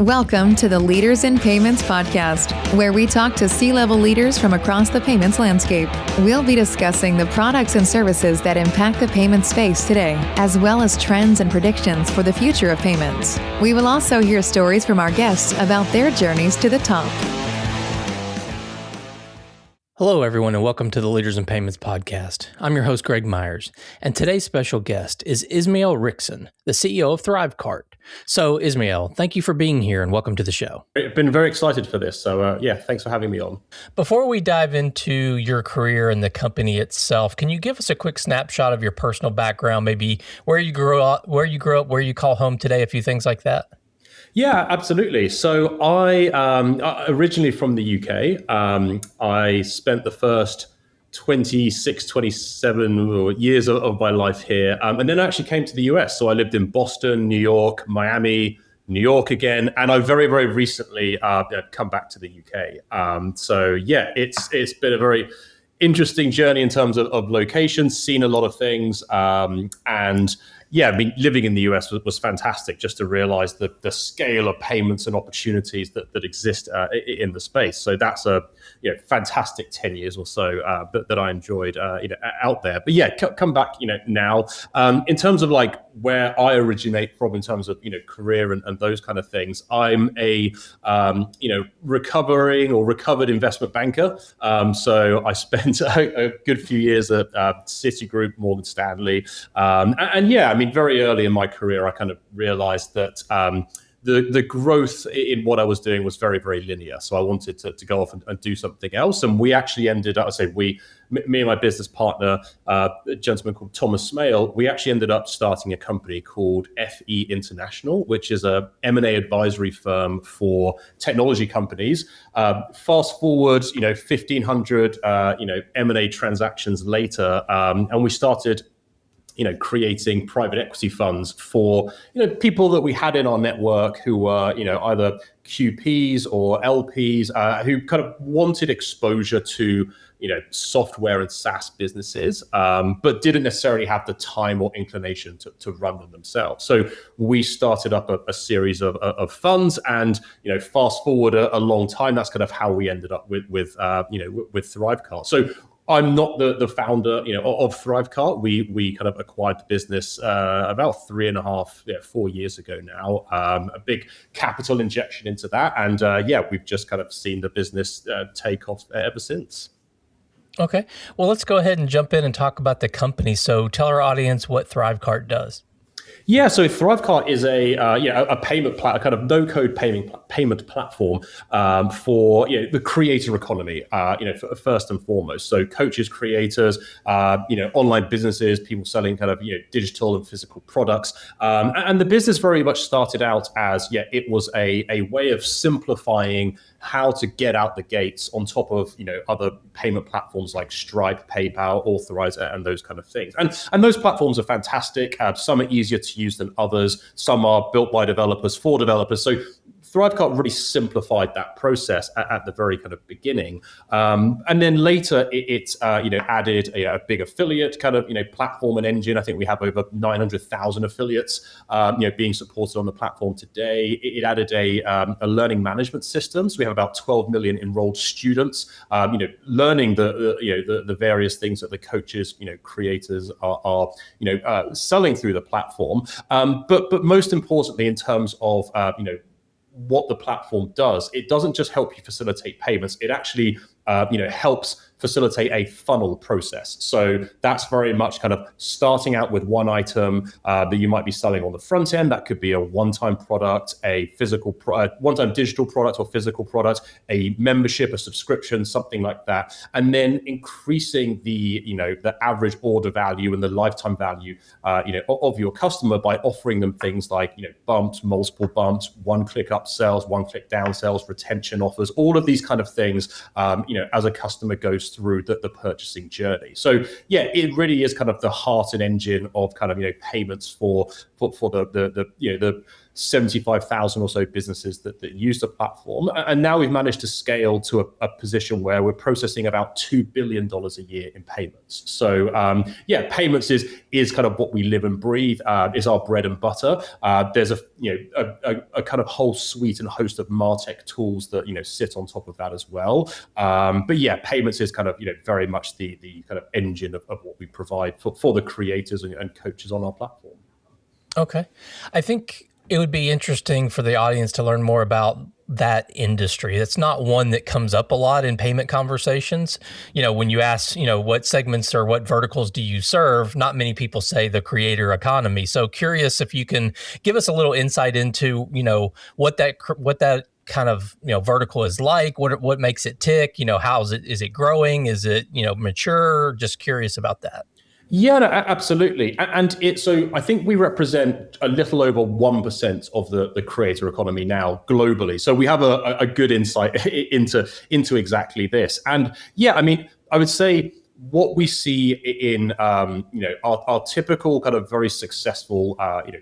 Welcome to the Leaders in Payments podcast, where we talk to C-level leaders from across the payments landscape. We'll be discussing the products and services that impact the payment space today, as well as trends and predictions for the future of payments. We will also hear stories from our guests about their journeys to the top. Hello, everyone, and welcome to the Leaders in Payments podcast. I'm your host, Greg Myers, and today's special guest is Ismael Wrixen, the CEO of ThriveCart. So, Ismael, thank you for being here and welcome to the show. I've been very excited for this. So, thanks for having me on. Before we dive into your career and the company itself, can you give us a quick snapshot of your personal background, maybe where you grew up, where you call home today, a few things like that? Yeah, absolutely. So I originally from the UK. I spent the first 26, 27 years of my life here. And then I actually came to the US. So I lived in Boston, New York, Miami, New York again. And I very, very recently come back to the UK. It's been a very interesting journey in terms of locations, seen a lot of things. Living in the US was fantastic just to realize the scale of payments and opportunities that exist in the space. So that's a fantastic 10 years or so that I enjoyed out there. But come back now in terms of like where I originate from in terms of career and those kind of things. I'm a recovered investment banker. So I spent a good few years at Citigroup, Morgan Stanley, very early in my career, I kind of realized that the growth in what I was doing was very, very linear. So I wanted to go off and do something else. And we actually ended up, me and my business partner, a gentleman called Ismael, we actually ended up starting a company called FE International, which is a M&A advisory firm for technology companies. Fast forward, 1,500, M&A transactions later, and we started creating private equity funds for, people that we had in our network who were, either QPs or LPs who kind of wanted exposure to, software and SaaS businesses, but didn't necessarily have the time or inclination to run them themselves. So we started up a series of funds, and fast forward a long time, that's kind of how we ended up with ThriveCart. So I'm not the founder, of ThriveCart. We kind of acquired the business about 4 years ago now. A big capital injection into that, and we've just kind of seen the business take off ever since. Okay, well, let's go ahead and jump in and talk about the company. So tell our audience what ThriveCart does. Yeah, so ThriveCart is a kind of no-code payment platform for the creator economy. First and foremost. So coaches, creators, online businesses, people selling kind of digital and physical products, and the business very much started out as it was a way of simplifying how to get out the gates on top of other payment platforms like Stripe, PayPal, Authorize, and those kind of things. And those platforms are fantastic. Some are easier to use than others. Some are built by developers for developers. So ThriveCart really simplified that process at the very kind of beginning, and then later it added a big affiliate kind of platform and engine. I think we have over 900,000 affiliates being supported on the platform today. It added a learning management system, so we have about 12 million enrolled students, learning the various things that the coaches, creators are selling through the platform. But most importantly, in terms of what the platform does, it doesn't just help you facilitate payments. It actually helps facilitate a funnel process. So that's very much kind of starting out with one item that you might be selling on the front end. That could be a one-time product, a physical one-time digital product or physical product, a membership, a subscription, something like that, and then increasing the average order value and the lifetime value of your customer by offering them things like bumps, multiple bumps, one-click upsells, one-click downsells, retention offers, all of these kind of things as a customer goes through the purchasing journey. So it really is kind of the heart and engine of kind of payments for the 75,000 or so businesses that use the platform. And now we've managed to scale to a position where we're processing about $2 billion a year in payments. So payments is kind of what we live and breathe, is our bread and butter. There's a kind of whole suite and host of MarTech tools that, sit on top of that as well. But yeah, payments is kind of, very much the kind of engine of what we provide for the creators and coaches on our platform. Okay. I think it would be interesting for the audience to learn more about that industry. It's not one that comes up a lot in payment conversations. When you ask, what segments or what verticals do you serve, not many people say the creator economy. So curious if you can give us a little insight into, what that kind of, vertical is like, what makes it tick, how is it growing? Is it, mature? Just curious about that. Yeah, no, absolutely. And so I think we represent a little over 1% of the creator economy now globally. So we have a good insight into exactly this. And yeah, I mean, I would say what we see in our typical kind of very successful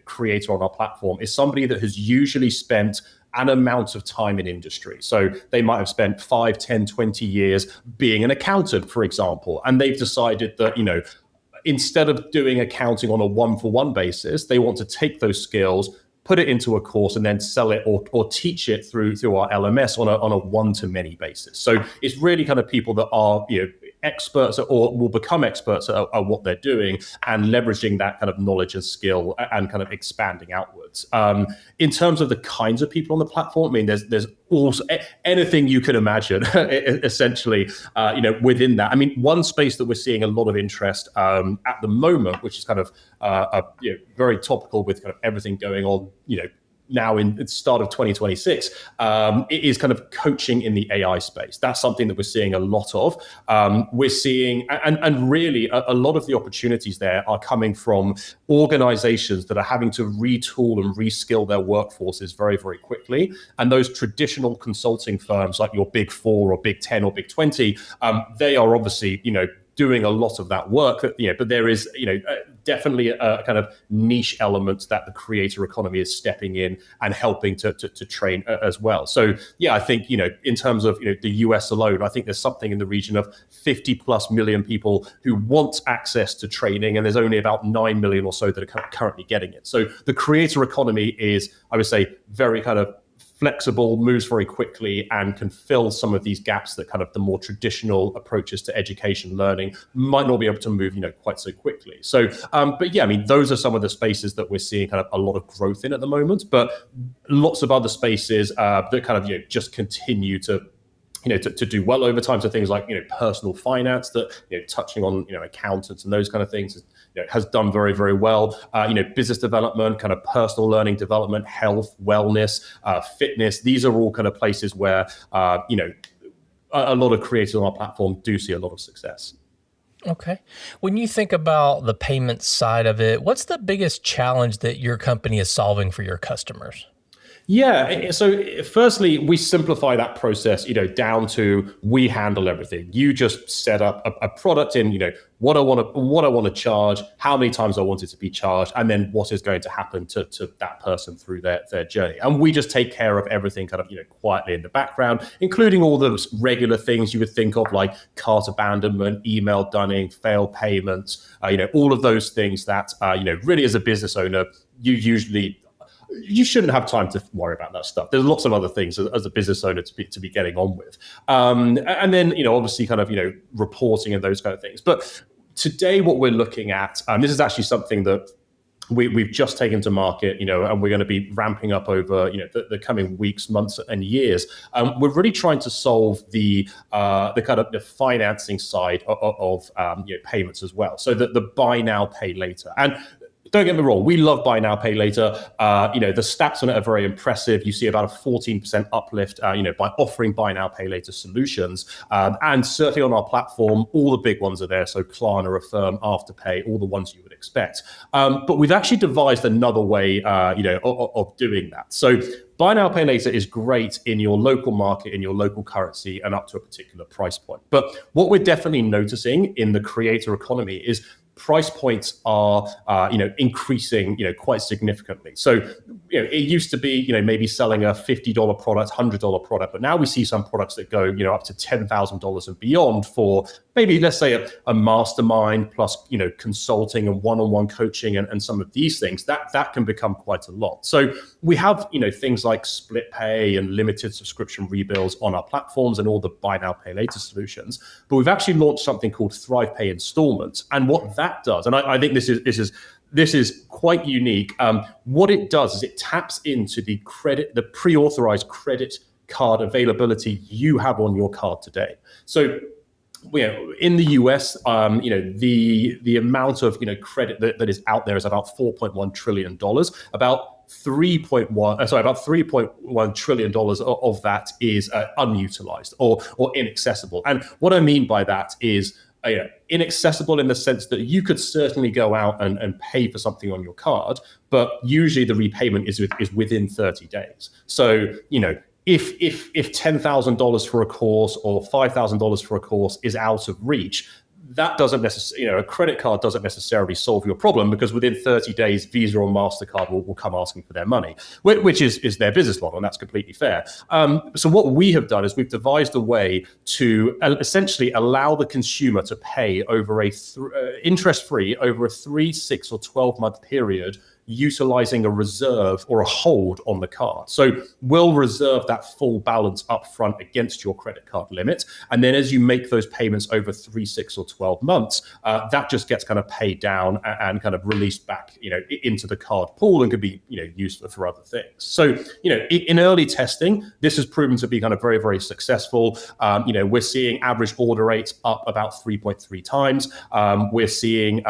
creator on our platform is somebody that has usually spent an amount of time in industry. So they might have spent 5, 10, 20 years being an accountant, for example, and they've decided that, instead of doing accounting on a one-for-one basis, they want to take those skills, put it into a course, and then sell it or teach it through our LMS on a one-to-many basis. So it's really kind of people that are experts or will become experts at what they're doing and leveraging that kind of knowledge and skill and kind of expanding outwards. In terms of the kinds of people on the platform, I mean, there's also anything you can imagine, essentially, within that. I mean, one space that we're seeing a lot of interest at the moment, which is kind of very topical with kind of everything going on, now in the start of 2026, it is kind of coaching in the AI space. That's something that we're seeing a lot of. We're seeing, and really a lot of the opportunities there are coming from organizations that are having to retool and reskill their workforces very, very quickly. And those traditional consulting firms like your Big Four or Big 10 or Big 20, they are obviously, doing a lot of that work, but there is, definitely a kind of niche element that the creator economy is stepping in and helping to train as well. So yeah, I think, in terms of, the US alone, I think there's something in the region of 50 plus million people who want access to training, and there's only about 9 million or so that are currently getting it. So the creator economy is, I would say, very kind of flexible, moves very quickly, and can fill some of these gaps that kind of the more traditional approaches to education learning might not be able to move, quite so quickly. So, but yeah, I mean, those are some of the spaces that we're seeing kind of a lot of growth in at the moment, but lots of other spaces that kind of, just continue to do well over time. So things like, personal finance that, touching on, accountants and those kind of things, has done very, very well. Business development, kind of personal learning development, health, wellness, fitness. These are all kind of places where, a lot of creators on our platform do see a lot of success. Okay. When you think about the payment side of it, what's the biggest challenge that your company is solving for your customers? Yeah. So firstly, we simplify that process, down to we handle everything. You just set up a product in, what I want to charge, how many times I want it to be charged, and then what is going to happen to that person through their journey. And we just take care of everything kind of, quietly in the background, including all those regular things you would think of like cart abandonment, email dunning, failed payments, all of those things that, really as a business owner, you shouldn't have time to worry about that stuff. There's lots of other things as a business owner to be getting on with. And then, obviously kind of, reporting and those kind of things. But today what we're looking at, this is actually something that we've just taken to market, and we're going to be ramping up over, the coming weeks, months, and years. We're really trying to solve the kind of the financing side of payments as well. So that the buy now, pay later. And don't get me wrong, we love buy now, pay later. The stats on it are very impressive. You see about a 14% uplift, by offering buy now, pay later solutions. And certainly on our platform, all the big ones are there. So Klarna, Affirm, Afterpay, all the ones you would expect. But we've actually devised another way, of doing that. So buy now, pay later is great in your local market, in your local currency, and up to a particular price point. But what we're definitely noticing in the creator economy is price points are increasing quite significantly. So it used to be maybe selling a $50 product, $100 product, but now we see some products that go up to $10,000 and beyond for maybe, let's say, a mastermind plus consulting and one-on-one coaching and some of these things. That can become quite a lot. So we have things like split pay and limited subscription rebills on our platforms and all the buy now pay later solutions. But we've actually launched something called ThrivePay installments, and what that does, and I think this is quite unique. What it does is it taps into the pre-authorized credit card availability you have on your card today. So in the US, the amount of credit that is out there is about $4.1 trillion. About $3.1 trillion of that is unutilized or inaccessible. And what I mean by that is inaccessible in the sense that you could certainly go out and pay for something on your card, but usually the repayment is within 30 days. So, if $10,000 for a course or $5,000 for a course is out of reach, that doesn't necessarily, a credit card doesn't necessarily solve your problem, because within 30 days, Visa or MasterCard will come asking for their money, which is their business model, and that's completely fair. So what we have done is we've devised a way to essentially allow the consumer to pay over interest-free over a 3, 6, or 12-month period, utilizing a reserve or a hold on the card. So we'll reserve that full balance up front against your credit card limit. And then as you make those payments over 3, 6, or 12 months, that just gets kind of paid down and kind of released back, into the card pool and could be, used for other things. So, in early testing, this has proven to be kind of very, very successful. We're seeing average order rates up about 3.3 times. We're seeing,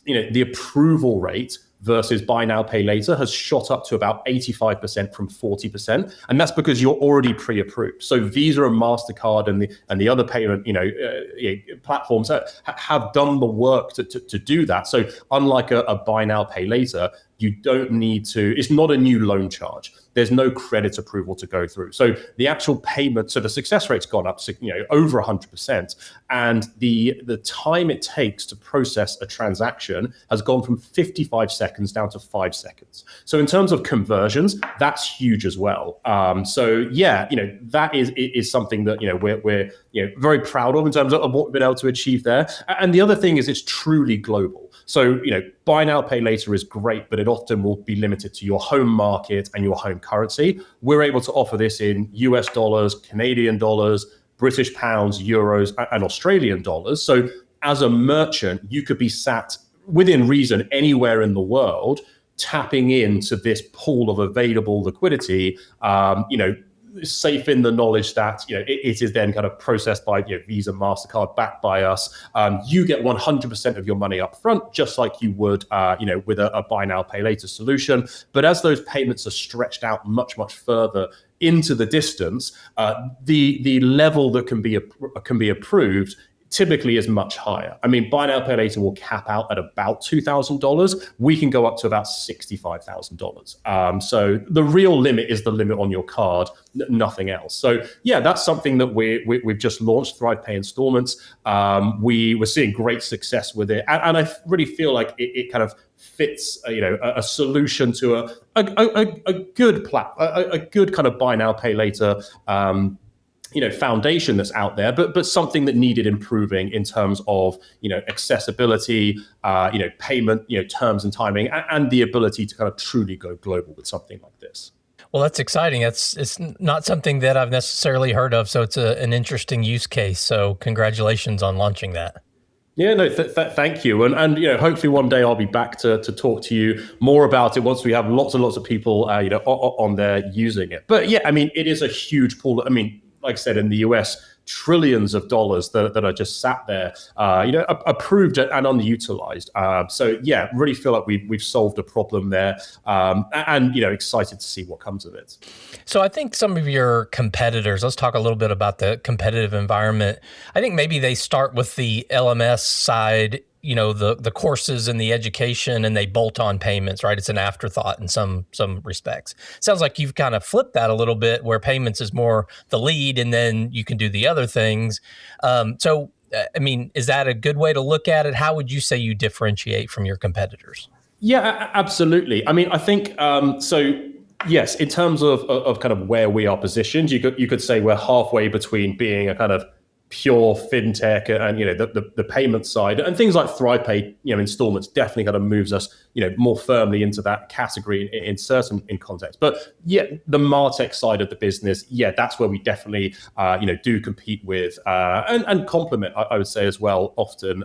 the approval rate versus buy now, pay later has shot up to about 85% from 40. And that's because you're already pre-approved. So Visa and MasterCard and the other payment, platforms have done the work to do that. So unlike a buy now, pay later, you don't need to, it's not a new loan charge. There's no credit approval to go through. So the actual payment, so the success rate's gone up, over 100%. And the time it takes to process a transaction has gone from 55 seconds down to 5 seconds. So in terms of conversions, that's huge as well. That is something that, we're very proud of in terms of what we've been able to achieve there. And the other thing is it's truly global. So, buy now, pay later is great, but it often will be limited to your home market and your home currency. We're able to offer this in US dollars, Canadian dollars, British pounds, euros, and Australian dollars. So as a merchant, you could be sat within reason anywhere in the world, tapping into this pool of available liquidity, safe in the knowledge that it is then kind of processed by Visa, MasterCard, backed by us. You get 100% of your money up front, just like you would with a buy now, pay later solution. But as those payments are stretched out much, much further into the distance, the level that can be approved typically is much higher. I mean, buy now, pay later will cap out at about $2,000. We can go up to about $65,000. So the real limit is the limit on your card, nothing else. So yeah, that's something that we've just launched, ThrivePay installments. We're seeing great success with it, and I really feel like it kind of fits, a solution to a good kind of buy now, pay later foundation that's out there, but something that needed improving in terms of accessibility, payment, terms and timing, and the ability to kind of truly go global with something like this. Well, that's exciting. It's not something that I've necessarily heard of, so it's an interesting use case. So congratulations on launching that. Yeah, no, thank you. And hopefully one day I'll be back to talk to you more about it once we have lots and lots of people, on there using it. But yeah, I mean, it is a huge pool. I mean, like I said, in the US, trillions of dollars that are just sat there, approved and underutilized. So yeah, really feel like we've solved a problem there, and excited to see what comes of it. So I think some of your competitors, let's talk a little bit about the competitive environment. I think maybe they start with the LMS side, the courses and the education, and they bolt on payments, right? It's an afterthought in some respects. Sounds like you've kind of flipped that a little bit, where payments is more the lead, and then you can do the other things. So I mean, is that a good way to look at it? How would you say you differentiate from your competitors? Yeah, absolutely. I mean, I think so. Yes, in terms of kind of where we are positioned, you could say we're halfway between being a kind of pure fintech and the payment side, and things like ThrivePay, installments definitely kind of moves us more firmly into that category in certain contexts. But yeah, the MarTech side of the business, yeah, that's where we definitely do compete with and complement, I would say as well, often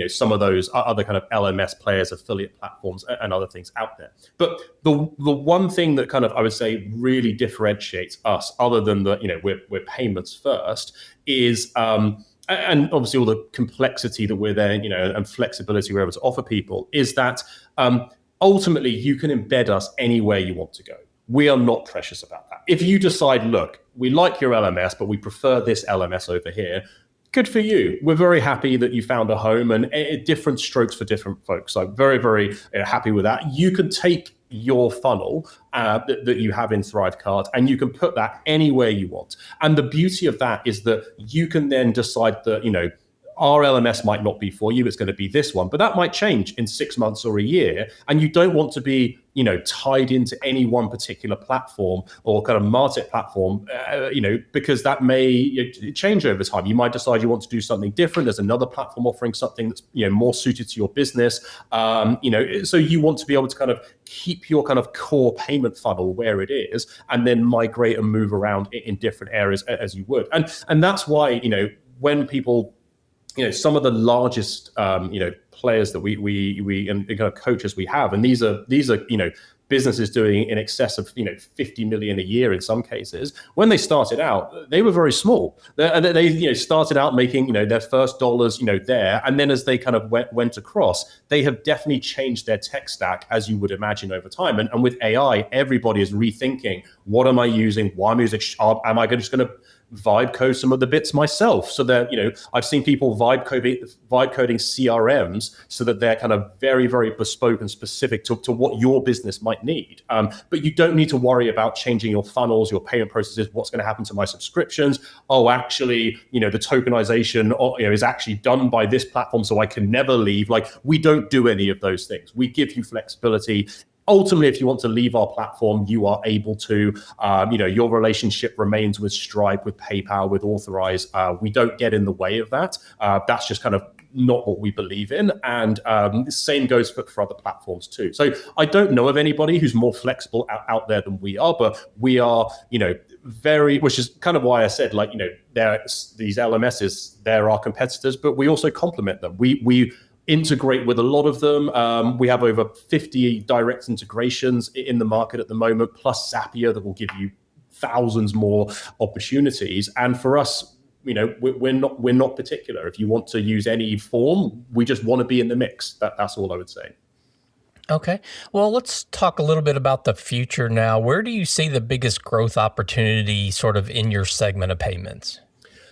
some of those other kind of LMS players, affiliate platforms, and other things out there. But the one thing that kind of, I would say, really differentiates us, other than that we're payments first, is and obviously all the complexity that we're there, and flexibility we're able to offer people, is that ultimately you can embed us anywhere you want to go. We are not precious about that. If you decide, look, we like your LMS, but we prefer this LMS over here, good for you. We're very happy that you found a home, and different strokes for different folks. So very, very happy with that. You can take your funnel that you have in ThriveCart, and you can put that anywhere you want. And the beauty of that is that you can then decide that, our LMS might not be for you, it's going to be this one, but that might change in 6 months or a year. And you don't want to be, tied into any one particular platform or kind of MarTech platform, because that may change over time. You might decide you want to do something different. There's another platform offering something that's, more suited to your business. So you want to be able to kind of keep your kind of core payment funnel where it is, and then migrate and move around in different areas as you would. And that's why, when people, some of the largest, players that we and kind of coaches we have, and these are businesses doing in excess of 50 million a year in some cases. When they started out, they were very small. They started out making their first dollars there, and then as they kind of went across, they have definitely changed their tech stack, as you would imagine, over time. And with AI, everybody is rethinking, what am I using? Why am I using? Am I just going to vibe code some of the bits myself? So that I've seen people vibe coding CRMs so that they're kind of very, very bespoke and specific to what your business might need. But you don't need to worry about changing your funnels, your payment processes. What's going to happen to my subscriptions? Oh, actually, the tokenization is actually done by this platform, so I can never leave. Like, we don't do any of those things. We give you flexibility. Ultimately, if you want to leave our platform, you are able to. Your relationship remains with Stripe, with PayPal, with Authorize. We don't get in the way of that. That's just kind of not what we believe in. And the same goes for other platforms too. So I don't know of anybody who's more flexible out there than we are, but we are, very, which is kind of why I said, these LMSs, they're our competitors, but we also complement them. We integrate with a lot of them. We have over 50 direct integrations in the market at the moment, plus Zapier that will give you thousands more opportunities. And for us, we're not particular. If you want to use any form, we just want to be in the mix. That's all I would say. Okay. Well, let's talk a little bit about the future now. Where do you see the biggest growth opportunity sort of in your segment of payments?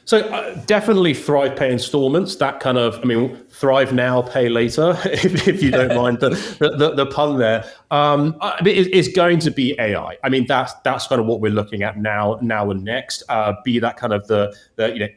So definitely ThrivePay installments, that kind of, Thrive now, pay later, if you don't mind the pun there. It's going to be AI. That's kind of what we're looking at now and next. Be that kind of the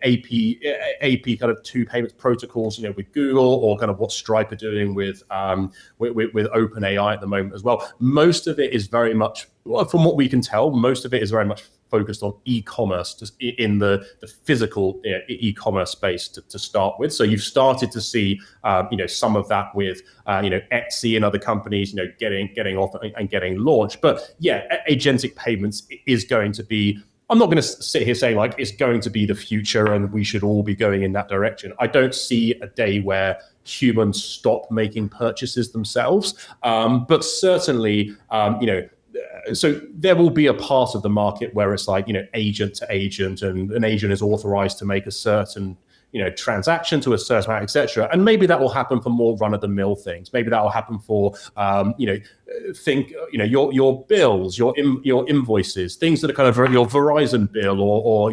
AP kind of two payments protocols, with Google, or kind of what Stripe are doing with OpenAI at the moment as well. Most of it is very much, from what we can tell, most of it is very much focused on e-commerce, just in the physical e-commerce space to start with. So you've started to see some of that with Etsy and other companies getting off and getting launched. But yeah, agentic payments is going to be, I'm not going to sit here saying it's going to be the future and we should all be going in that direction. I don't see a day where humans stop making purchases themselves, but certainly so there will be a part of the market where it's agent to agent, and an agent is authorized to make a certain transaction to a certain amount, etc. And maybe that will happen for more run-of-the-mill things. Maybe that will happen for your bills, your invoices, things that are kind of your Verizon bill, or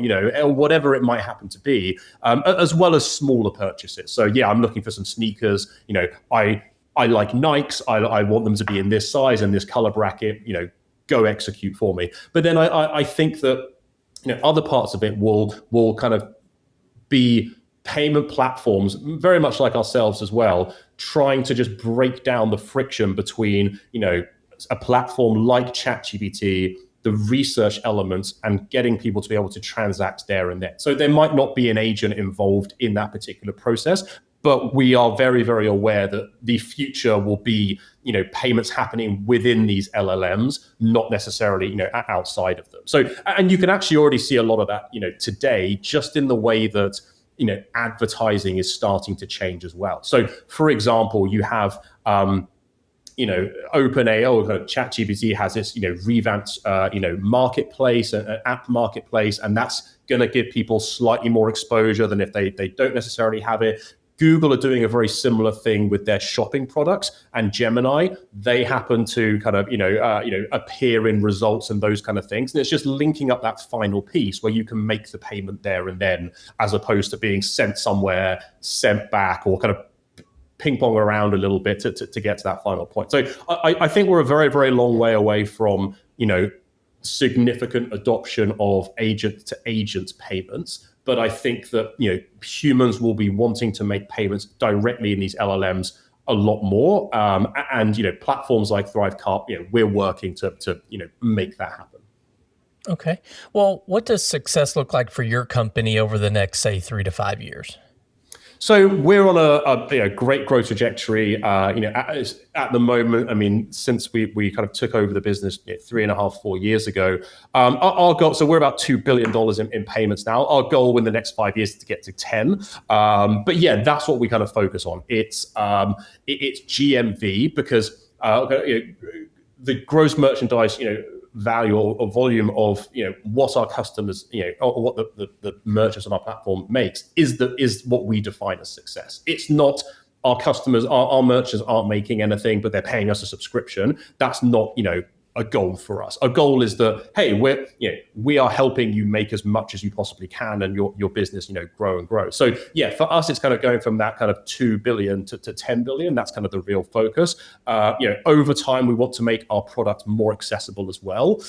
whatever it might happen to be, as well as smaller purchases. So yeah, I'm looking for some sneakers. I like Nikes. I want them to be in this size and this color bracket. Go execute for me. But then I think that other parts of it will kind of be payment platforms, very much like ourselves as well, trying to just break down the friction between, a platform like ChatGPT, the research elements, and getting people to be able to transact there and then. So there might not be an agent involved in that particular process, but we are very, very aware that the future will be, payments happening within these LLMs, not necessarily, outside of them. So, and you can actually already see a lot of that, today, just in the way that, advertising is starting to change as well. So, for example, you have, OpenAI or ChatGPT has this, revamped, marketplace, an app marketplace, and that's going to give people slightly more exposure than if they don't necessarily have it. Google are doing a very similar thing with their shopping products, and Gemini, they happen to kind of, appear in results and those kind of things. And it's just linking up that final piece where you can make the payment there and then, as opposed to being sent somewhere, sent back, or kind of ping pong around a little bit to get to that final point. So I think we're a very, very long way away from, significant adoption of agent to agent payments. But I think that, humans will be wanting to make payments directly in these LLMs a lot more. And platforms like ThriveCart, we're working to make that happen. Okay. Well, what does success look like for your company over the next, say, 3 to 5 years? So we're on a great growth trajectory. At the moment, I mean, since we kind of took over the business 3.5, 4 years ago, our goal. So we're about $2 billion in payments now. Our goal in the next 5 years is to get to 10. But yeah, that's what we kind of focus on. It's GMV because the gross merchandise, value or volume of what our customers or what the merchants on our platform makes is what we define as success. It's not our customers, our merchants aren't making anything, but they're paying us a subscription. That's not a goal for us. Our goal is that, hey, we are helping you make as much as you possibly can, and your business grow and grow. So yeah, for us, it's kind of going from that kind of 2 billion to 10 billion. That's kind of the real focus. Over time, we want to make our product more accessible as well.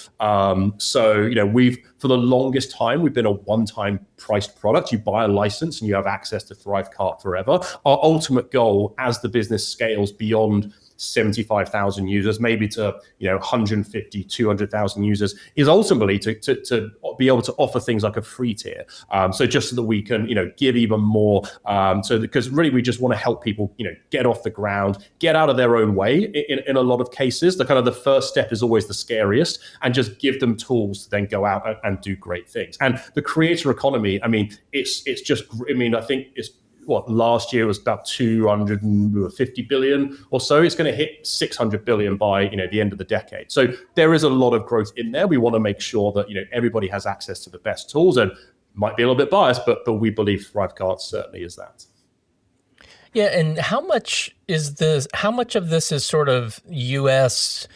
So we've for the longest time we've been a one-time priced product. You buy a license and you have access to ThriveCart forever. Our ultimate goal as the business scales beyond 75,000 users, maybe to 150, 200,000 users, is ultimately to be able to offer things like a free tier. So just so that we can give even more. Because really we just want to help people get off the ground, get out of their own way. In a lot of cases, the first step is always the scariest, and just give them tools to then go out and do great things. And the creator economy, I mean, it's just. I mean, I think it's. Last year was about 250 billion or so. It's going to hit 600 billion by the end of the decade. So there is a lot of growth in there. We want to make sure that everybody has access to the best tools, and might be a little bit biased, but we believe ThriveCart certainly is that. Yeah, and how much of this is sort of US?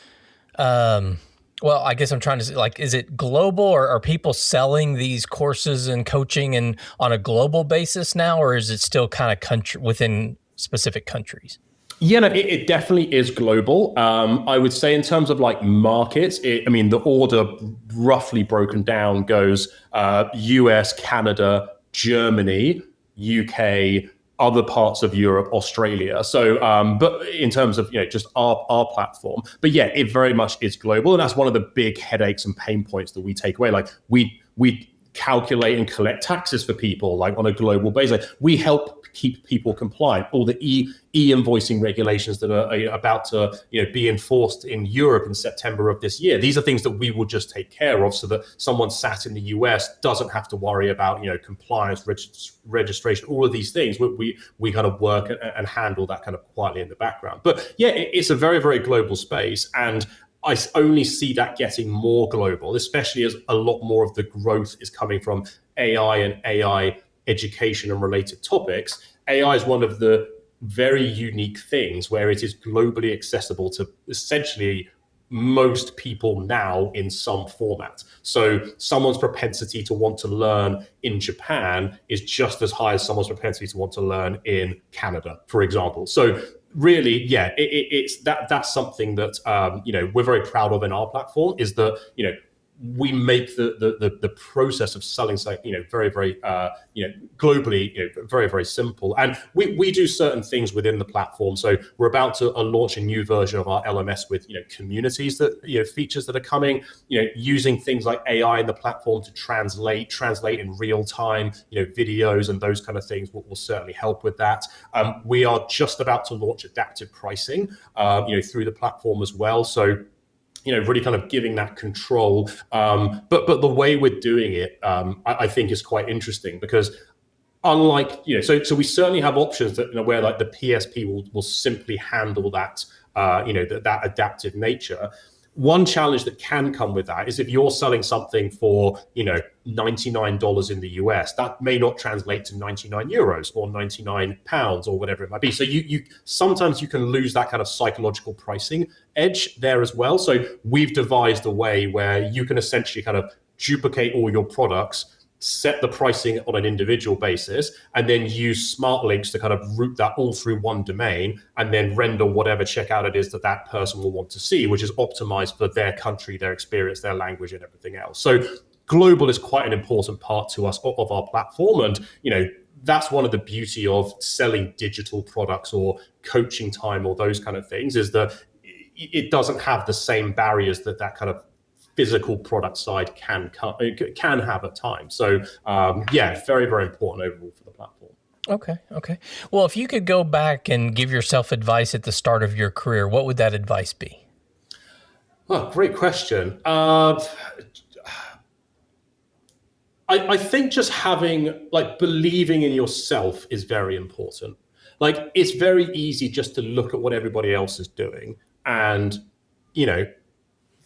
Well, I guess I'm trying to say, is it global, or are people selling these courses and coaching and on a global basis now, or is it still kind of within specific countries? Yeah, no, it definitely is global. I would say in terms of markets, the order roughly broken down goes US, Canada, Germany, UK, other parts of Europe, Australia. So, but in terms of just our platform, but yeah, it very much is global, and that's one of the big headaches and pain points that we take away. We calculate and collect taxes for people on a global basis. We help keep people compliant. All the e-invoicing regulations that are about to be enforced in Europe in September of this year. These are things that we will just take care of, so that someone sat in the US doesn't have to worry about compliance, registration, all of these things. We kind of work and handle that kind of quietly in the background. But yeah, it's a very, very global space, and I only see that getting more global, especially as a lot more of the growth is coming from AI and AI education and related topics. AI is one of the very unique things where it is globally accessible to essentially most people now in some format. So someone's propensity to want to learn in Japan is just as high as someone's propensity to want to learn in Canada, for example. So really, yeah, it's that's something that we're very proud of in our platform, is that we make the process of selling something, very, very, globally, very, very simple. And we do certain things within the platform. So we're about to launch a new version of our LMS with, communities that, features that are coming, using things like AI in the platform to translate in real time, videos and those kind of things will certainly help with that. We are just about to launch adaptive pricing, through the platform as well. So, really kind of giving that control. But the way we're doing it, I think is quite interesting because unlike, so we certainly have options that, where like the PSP will simply handle that, that adaptive nature. One challenge that can come with that is if you're selling something for, $99 in the US, that may not translate to 99 euros or 99 pounds or whatever it might be. So you sometimes you can lose that kind of psychological pricing edge there as well. So we've devised a way where you can essentially kind of duplicate all your products, set the pricing on an individual basis, and then use smart links to kind of route that all through one domain and then render whatever checkout it is that person will want to see, which is optimized for their country, their experience, their language, and everything else. So global is quite an important part to us of our platform. And, that's one of the beauty of selling digital products or coaching time or those kind of things is that it doesn't have the same barriers that kind of physical product side can have at times. So very, very important overall for the platform. Okay. Well, if you could go back and give yourself advice at the start of your career, what would that advice be? Oh, great question. I think just having believing in yourself is very important. It's very easy just to look at what everybody else is doing and,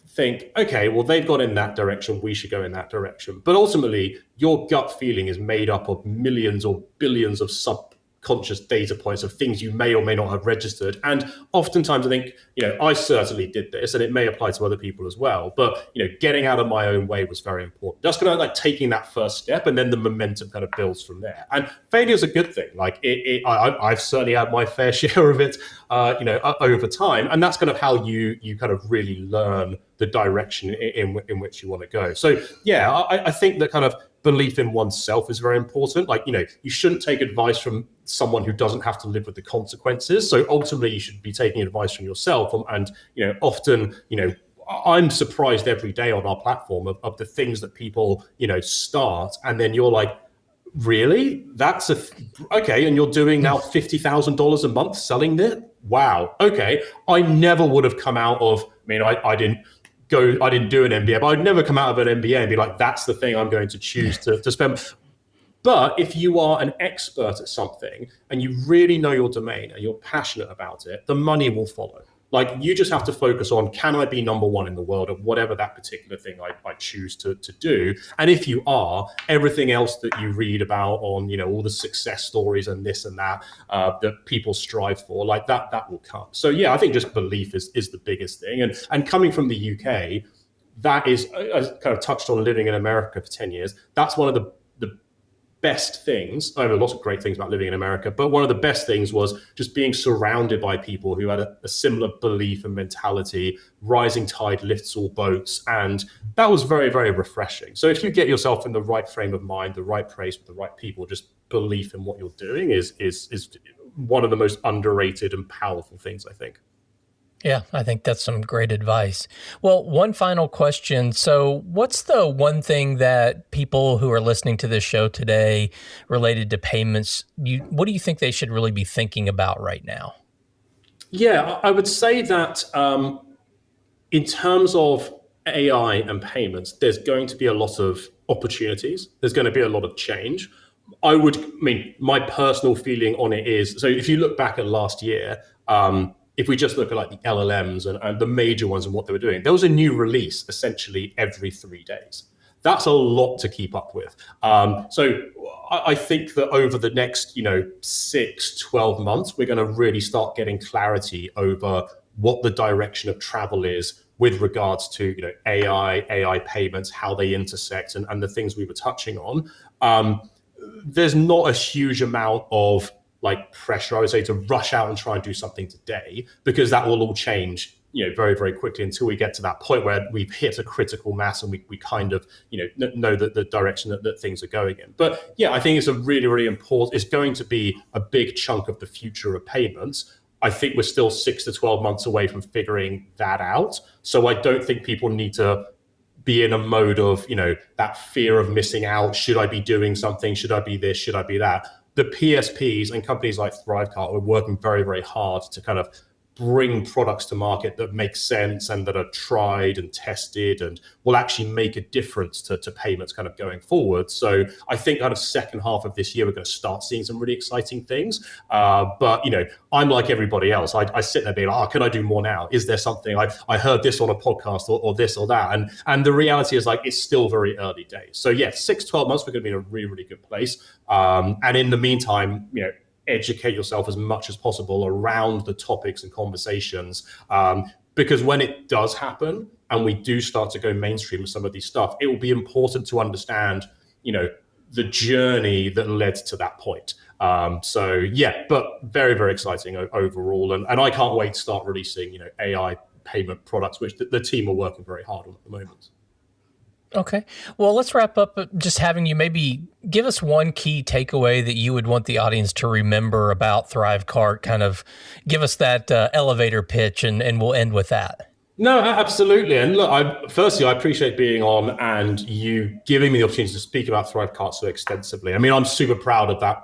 think, okay, well, they've gone in that direction, we should go in that direction. But ultimately, your gut feeling is made up of millions or billions of subconscious data points of things you may or may not have registered. And oftentimes I think, I certainly did this, and it may apply to other people as well. But, getting out of my own way was very important. Just kind of taking that first step, and then the momentum kind of builds from there. And failure is a good thing. I've certainly had my fair share of it, over time. And that's kind of how you kind of really learn the direction in which you want to go. So I think that kind of belief in oneself is very important. You shouldn't take advice from someone who doesn't have to live with the consequences. So ultimately you should be taking advice from yourself. And often, I'm surprised every day on our platform of the things that people, start. And then you're like, really? That's okay. And you're doing now $50,000 a month selling it? Wow. Okay. I never would have come out of, I didn't do an MBA, but I'd never come out of an MBA and be like, that's the thing I'm going to choose to spend. But if you are an expert at something and you really know your domain and you're passionate about it, the money will follow. You just have to focus on, can I be number one in the world of whatever that particular thing I choose to do? And if you are, everything else that you read about on, all the success stories and this and that, that people strive for, that will come. So I think just belief is the biggest thing. And coming from the UK, that is, I kind of touched on living in America for 10 years. That's one of the best things. I know lots of great things about living in America, but one of the best things was just being surrounded by people who had a similar belief and mentality. Rising tide lifts all boats, and that was very, very refreshing. So if you get yourself in the right frame of mind, the right place with the right people, just belief in what you're doing is one of the most underrated and powerful things, I think. Yeah, I think that's some great advice. Well, one final question. So what's the one thing that people who are listening to this show today related to payments, what do you think they should really be thinking about right now? Yeah, I would say that in terms of AI and payments, there's going to be a lot of opportunities. There's going to be a lot of change. My personal feeling on it is, so if you look back at last year, if we just look at the LLMs and the major ones and what they were doing, there was a new release essentially every 3 days. That's a lot to keep up with. So I think that over the next, 6-12 months, we're going to really start getting clarity over what the direction of travel is with regards to, AI payments, how they intersect and the things we were touching on. There's not a huge amount of pressure, I would say, to rush out and try and do something today, because that will all change very, very quickly until we get to that point where we've hit a critical mass and we kind of, know that the direction that things are going in. But yeah, I think it's a really, really important, it's going to be a big chunk of the future of payments. I think we're still 6 to 12 months away from figuring that out. So I don't think people need to be in a mode of, that fear of missing out. Should I be doing something? Should I be this? Should I be that? The PSPs and companies like ThriveCart are working very, very hard to kind of bring products to market that make sense and that are tried and tested and will actually make a difference to payments kind of going forward. So I think kind of second half of this year, we're going to start seeing some really exciting things. But, I'm like everybody else. I sit there being like, can I do more now? Is there something I heard this on a podcast or this or that? And the reality is it's still very early days. So yeah, 6-12 months, we're going to be in a really, really good place. And in the meantime, educate yourself as much as possible around the topics and conversations, because when it does happen and we do start to go mainstream with some of these stuff, it will be important to understand, the journey that led to that point. So yeah, but very, very exciting overall. And I can't wait to start releasing, AI payment products, which the team are working very hard on at the moment. Okay. Well, let's wrap up just having you maybe give us one key takeaway that you would want the audience to remember about ThriveCart, kind of give us that elevator pitch and we'll end with that. No, absolutely. And look, firstly, I appreciate being on and you giving me the opportunity to speak about ThriveCart so extensively. I mean, I'm super proud of that,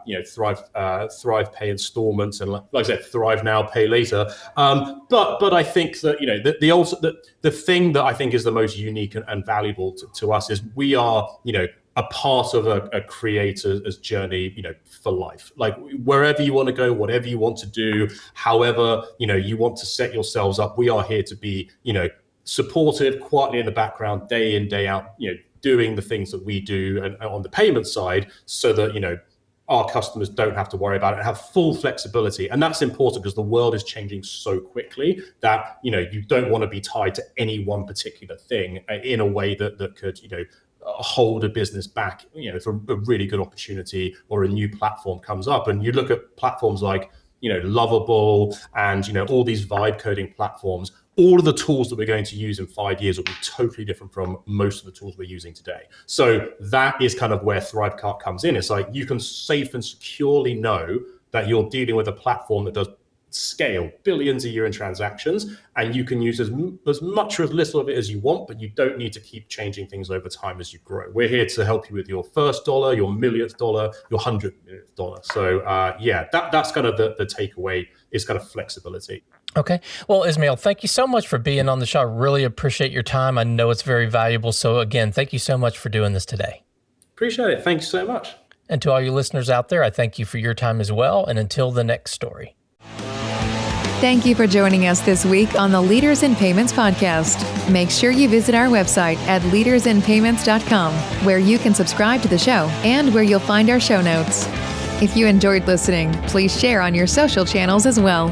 Thrive Pay installments and like I said, Thrive Now, Pay Later. But I think that, the thing that I think is the most unique and valuable to us is we are, a part of a creator's journey, for life. Like wherever you want to go, whatever you want to do, however, you want to set yourselves up, we are here to be, supportive, quietly in the background, day in, day out, doing the things that we do and on the payment side so that, our customers don't have to worry about it and have full flexibility. And that's important because the world is changing so quickly that, you don't want to be tied to any one particular thing in a way that could, hold a business back, if a really good opportunity or a new platform comes up. And you look at platforms like, Lovable and, all these vibe coding platforms, all of the tools that we're going to use in 5 years will be totally different from most of the tools we're using today. So that is kind of where ThriveCart comes in. It's like you can safe and securely know that you're dealing with a platform that does scale billions a year in transactions, and you can use as much or as little of it as you want, but you don't need to keep changing things over time as you grow. We're here to help you with your first dollar, your millionth dollar, your 100 millionth dollar. So that's kind of the takeaway is kind of flexibility. Okay. Well, Ismael, thank you so much for being on the show. I really appreciate your time. I know it's very valuable. So again, thank you so much for doing this today. Appreciate it. Thank you so much. And to all your listeners out there, I thank you for your time as well. And until the next story. Thank you for joining us this week on the Leaders in Payments podcast. Make sure you visit our website at leadersinpayments.com, where you can subscribe to the show and where you'll find our show notes. If you enjoyed listening, please share on your social channels as well.